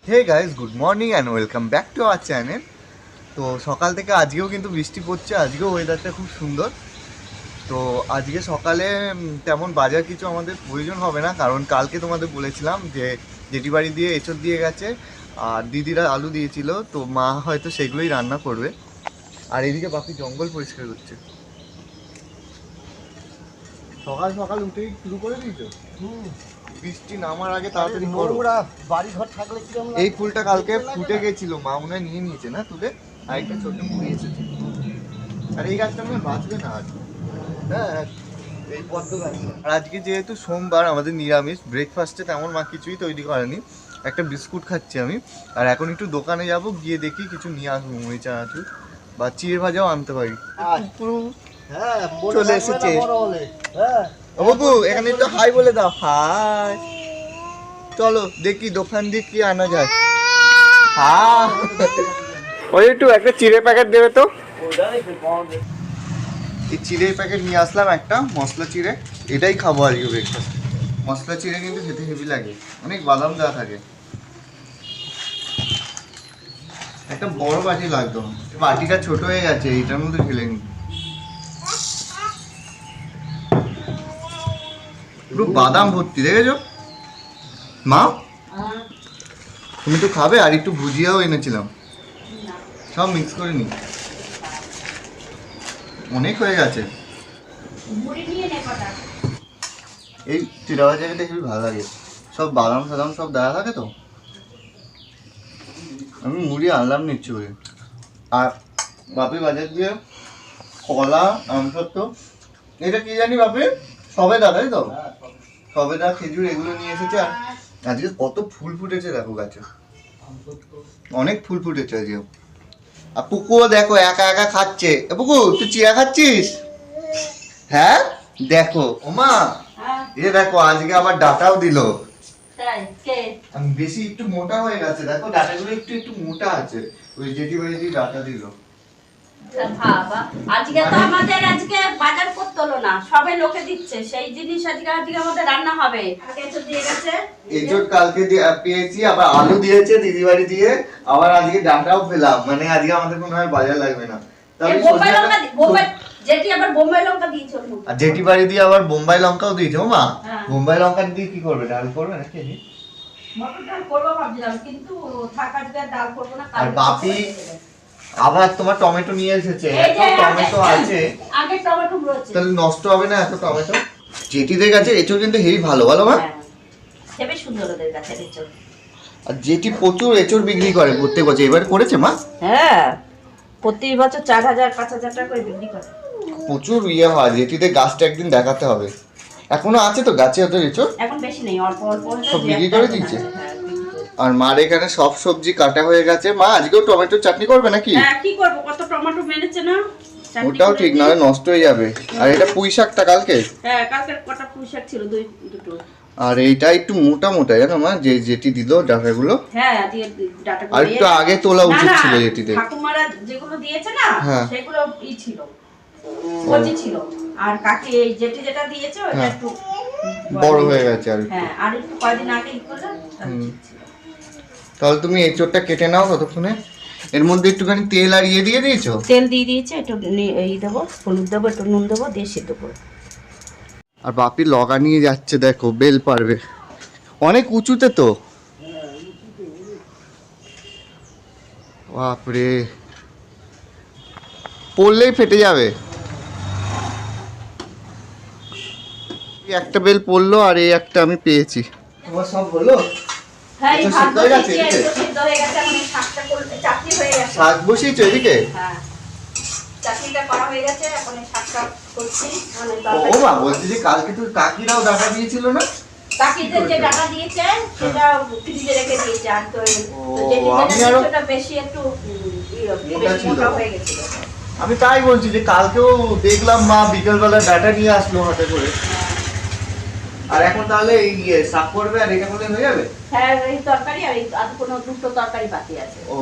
Hey guys, good morning and welcome back to our channel. তো সকাল থেকে আজকেও কিন্তু বৃষ্টি পড়ছে, আজকেও ওয়েদারটা খুব সুন্দর। তো আজকে সকালে তেমন বাজার কিছু আমাদের প্রয়োজন হবে না, কারণ কালকে তোমাদের বলেছিলাম যে জেঠি বাড়ি দিয়ে এঁচড় দিয়ে গেছে আর দিদিরা আলু দিয়েছিল, তো মা হয়তো সেগুলোই রান্না করবে। আর এদিকে বাকি জঙ্গল পরিষ্কার করছে। সকাল সকাল উঠেই শুরু করে দিয়েছো? বৃষ্টি নামার আগে তাড়াতাড়ি করো। বাড়ি ঘর থাকলে কি এই ফুলটা কালকে ফুটে গেছিল, মা মনে হয় নিয়ে নিয়েছে না তুলে, আরেকটা ছোট কুড়ি এসেছে। আর এই গাছটা মনে হয় বাঁচবে না আজ। হ্যাঁ, এই পদ্ম গাছ। আর আজকে যেহেতু সোমবার, আমাদের নিরামিষ, ব্রেকফাস্টে তেমন মা কিছুই তৈরি করেনি। একটা বিস্কুট খাচ্ছি আমি। আর এখন একটু দোকানে যাব, গিয়ে দেখি কিছু নিয়ে আসবো, মুড়ি চানাচুর বা চিড়ে ভাজাও আনতে পারি। চলে এসেছে। ও বাবু, এখানে একটু হাই বলে দাও। হাই। চলো দেখি দোকান দিয়ে কি আনা যায়। হ্যাঁ, ওই একটু একটা চিড়ে প্যাকেট দেবে তো। এই চিড়ের প্যাকেট নিয়ে আসলাম একটা, মশলা চিড়ে। এটাই খাবো আজকে ব্রেকফাস্ট। মশলা চিড়ে কিন্তু খেতে হেভি লাগে, অনেক বাদাম দেওয়া থাকে। একটা বড় বাটি লাগতো, বাটিটা ছোট হয়ে গেছে, এইটার মধ্যে ঢেলে নি। পুরো বাদাম ভর্তি, দেখেছো মা? তুমি তো খাবে? আর একটু ভুজিয়াও এনেছিলাম, সব মিক্স করে নি। অনেক হয়ে গেছে। এই চিড়া ভাজা খেতে খুবই ভালো লাগে, সব বাদাম সাদাম সব দেওয়া থাকে তো। আমি মুড়ি আনলাম নিচ্ছি করে। আর বাপি বাজার দিয়ে কলা, আমসত্ব, এটা কি জানি বাপি, সবেদা, তাই তো? সবেদা, খেজুর এগুলো নিয়ে এসেছে। আর আজকে কত ফুল ফুটেছে দেখো গাছে, অনেক ফুল ফুটেছে আজকে। আর পুকুও দেখো একা একা খাচ্ছে। পুকু, তুই চিড়া খাচ্ছিস? হ্যাঁ দেখো ওমা, এ দেখো আজকে আবার ডাটাও দিল। আমি বেশি একটু মোটা হয়ে গেছে, দেখো ডাটাগুলো একটু একটু মোটা আছে, ওই জেঠি বাড়ি দিয়ে ডাটা দিল। আজকে তো আমাদের আজকে বাজার করতে হলো না, সবে লোকে দিচ্ছে সেই জিনিস। আজকে আমাদের রান্না হবে। এঁচড় দিয়ে গেছে, এঁচড় কালকে পেয়েছি, আবার আলু দিয়েছে দিদি বাড়ি দিয়ে, আবার আজকে ডাটাও পেলাম। মানে আজকে আমাদের মনে হয় বাজার লাগবে না। জেঠি আবার বোম্বাই লঙ্কা দিয়েছে। আর জেঠি বাড়ি দিয়ে আবার বোম্বাই লঙ্কাও দিয়েছে। মা বোম্বাই লঙ্কা দিয়ে কি করবে, ডাল করবে নাকি? মটর ডাল করবো ভাবছিলাম, কিন্তু থাক আজকে ডাল করবো না। আর বাপি আবার তোমার টমেটো নিয়ে এসেছে, এত টমেটো আছে। আগে টমেটো রয়েছে, তাহলে নষ্ট হবে না এত টমেটো। জেঠিদের কাছে এঁচড় কিন্তু হেভি ভালো, ভালো মা। হেবি সুন্দর ওদের কাছে এঁচড়। আর জেঠি প্রচুর এঁচড় বিক্রি করে প্রত্যেক বছর, এবার করেছে মা? হ্যাঁ, প্রতি বছর 4000-5000 টাকা করে বিক্রি করে। প্রচুর ইয়ে হয়, জেঠিদের গাছটা একদিন দেখাতে হবে। এখনো আছে তো গাছে ওদের এঁচড়? এখন বেশি নেই, অল্প অল্প সব বিক্রি করে দিচ্ছে। আর মার এখানে সব সবজি কাটা হয়ে গেছে। মা আজকেও টমেটো চাটনি করবে নাকি? হ্যাঁ, কি করব, কত টমেটো মেরেছে না। ওটাও ঠিক, না নষ্ট হয়ে যাবে। আর এটা পুঁই শাকটা কালকে? হ্যাঁ, কালকে কটা পুঁই শাক ছিল, দুটো। আর এইটা একটু মোটা মোটা, জানো মা, যে যেটি দিল ডাটাগুলো। হ্যাঁ, দিয়ে ডাটাগুলো আর একটু আগে তোলা উচিত ছিল যেটিতে। ঠাকুমারা যেগুলো দিয়েছে না, সেগুলো ছিল, কচি ছিল। আর কাকি এই যেটা দিয়েছে ওটা একটু বড় হয়ে গেছে। আর হ্যাঁ, আর একটু কয়দিন আগে করলাম। তাহলে তুমি এঁচড়টা কেটে নাও ততক্ষণে। এর মধ্যে একটুখানি তেল আর ইয়ে দিয়ে দিয়েছো? তেল দিয়ে দিয়েছে, একটু এই দেবো, হলুদ দেবো, একটু নুন দেবো, দিয়ে সিদ্ধ করবো। আর বাপি লগা নিয়ে যাচ্ছে, দেখো বেল পারবে, অনেক উঁচুতে তো। বাপরে, পড়লেই ফেটে যাবে। একটা বেল পড়লো, আর এই একটা আমি পেয়েছি। তোমার সব হলো? হ্যাঁ, শাক বসিয়েছো এদিকে? চাটনিটা করা হয়ে গেছে, এখন শাকটা করছি। ও মা, বলছি যে কালকে তো কাকিরাও ডাটা দিয়েছিল না? কাকিদের যে ডাটা দিয়েছে সেটা ফ্রিজে রেখে দিয়েছে। আর তো যেটা বেশি একটু মোটা হয়ে গেছিল। আমি তাই বলছি যে কালকেও দেখলাম মা বিকেলবেলা ডাটা নিয়ে আসলো হাতে করে। আর এখন তাহলে এই শাক করবে, আর এটা করলে হয়ে যাবে? হ্যাঁ, এই তরকারি আর কোনো দুটো তরকারি বাকি আছে। ও,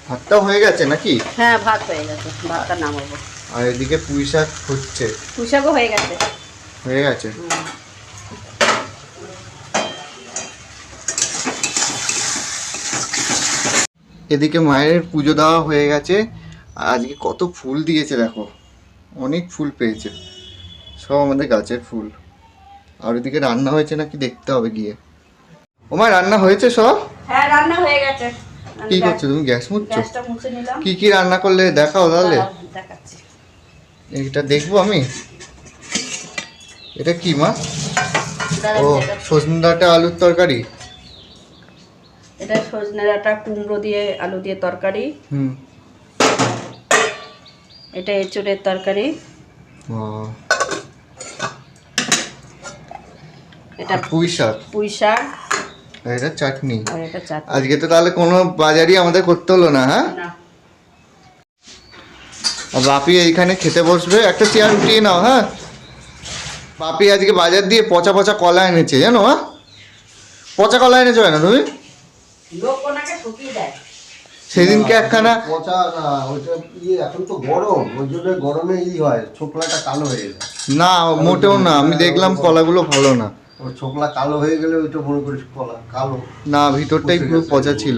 ভাতটা হয়ে গেছে নাকি? হ্যাঁ, ভাত হয়ে গেছে, ভাতটা নামাবো। আর এদিকে পুঁই শাক হচ্ছে। পুঁই শাকও হয়ে গেছে। হয়ে গেছে। এদিকে মায়ের পুজো দেওয়া হয়ে গেছে। আর আজকে কত ফুল দিয়েছে দেখো, অনেক ফুল পেয়েছে, সব আমাদের গাছের ফুল। আর ওদিকে রান্না হয়েছে নাকি দেখতে হবে গিয়ে। ও মা, রান্না হয়েছে সব? হ্যাঁ রান্না হয়ে গেছে। কি করছো তুমি? গ্যাস মুছছো? গ্যাসটা মুছে নিলাম। কি কি রান্না করলে দেখাও তাহলে। দেখাচ্ছি। এটা দেখবো আমি। এটা কি মা? ও, সজনে ডাঁটা আলুর তরকারি। এটা সজনে ডাঁটা কুমড়ো দিয়ে আলু দিয়ে তরকারি। এটা এঁচোড়ের তরকারি। এটা পুঁই শাক। পুঁই শাক। এটা চাটনি। আর এটা চাটনি। আজকে তো তাহলে কোনো বাজারই আমাদের করতে হলো না, হ্যাঁ? না। আর বাপি এইখানে খেতে বসবে, একটা চেয়ার উঠিয়ে নাও। হ্যাঁ, বাপি আজকে বাজার দিয়ে পচা পচা কলা এনেছে, জানো? হ্যাঁ, পচা কলা এনেছো কেন তুমি? লোক ওনাকে ঠকিয়ে দেয়। সেদিনকে একখানা পচা না, ওইটা এখন তো গরম, ওই জন্য গরমে হয়, ছোকলাটা কালো হয়ে যায়। না, মোটেও না, আমি দেখলাম কলাগুলো ভালো না। ওই ছোকলা কালো হয়ে গেলে ওইটা মনে করিস কলা কালো। না, ভিতরটাই পুরো পচা ছিল।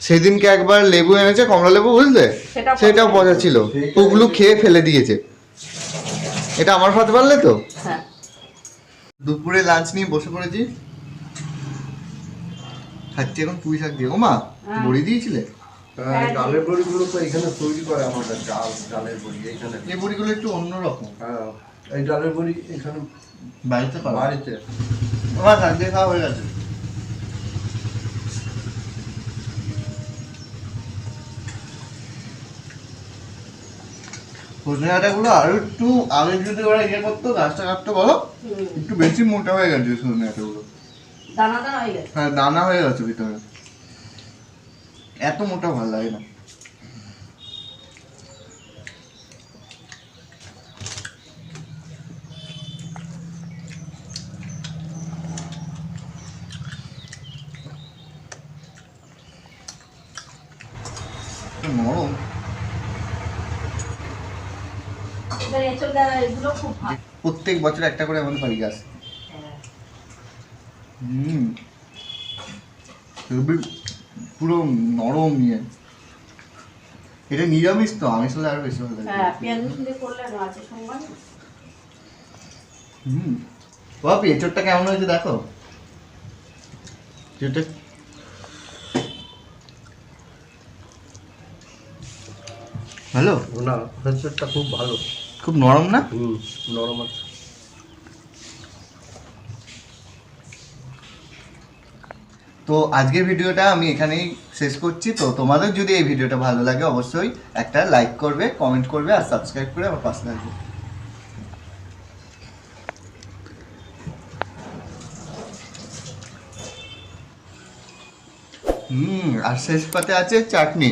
সেদিনকে একবার লেবু এনেছে, কমলা লেবু, বুঝলে, সেটাও পচা ছিল। ওগুলো খেয়ে ফেলে দিয়েছে। এটা আমার ফাতে পারলে তো। হ্যাঁ। দুপুরে লাঞ্চ নিয়ে বসে পড়েছি, খাচ্ছি এখন পুঁই শাক দিয়ে। ও মা, বড়ি দিয়েছিলে? ডালের বড়িগুলো তো এখানে তৈরি করে আমাদের, ডালের বড়ি এখানে। এই বড়িগুলো একটু অন্যরকম। হ্যাঁ, এই ডালের বড়ি এখানে বাড়িতে পারো? বাড়িতে। আমার শাক দিয়ে খাওয়া হয়ে গেছে। সজনে ডাঁটাগুলো আরো একটু আগে যদি ওরা ইয়ে করতো, গাছটা কাটতো, বলো, একটু বেশি মোটা হয়ে গেছে সজনে ডাঁটাগুলো। দানা দানা হয়ে গেছে। হ্যাঁ, দানা হয়ে গেছে ভিতরে, এত মোটা ভালো লাগে না। নরম। এবার এঁচোড় এগুলো খুব ভালো। প্রত্যেক বছর একটা করে আমাদের বাড়ি গাছ। খুবই পুরো নরম নিয়ে। এটা নিরামিষ তো, আমিষ হলে আরো বেশি ভালো লাগে। হ্যাঁ, পেঁয়াজ রসুন দিয়ে করলে আছে সোমবার। বাপি, এঁচোড়টা কেমন হয়েছে দেখো। এঁচোড়টা ভালো না, হেডসেটটা খুব ভালো, খুব নরম না? নরম আছে। তো আজকের ভিডিওটা আমি এখানেই শেষ করছি। তো তোমাদের যদি এই ভিডিওটা ভালো লাগে অবশ্যই একটা লাইক করবে, কমেন্ট করবে আর সাবস্ক্রাইব করে আমার পাশে থাকবে। আর শেষ পাতে আছে চাটনি।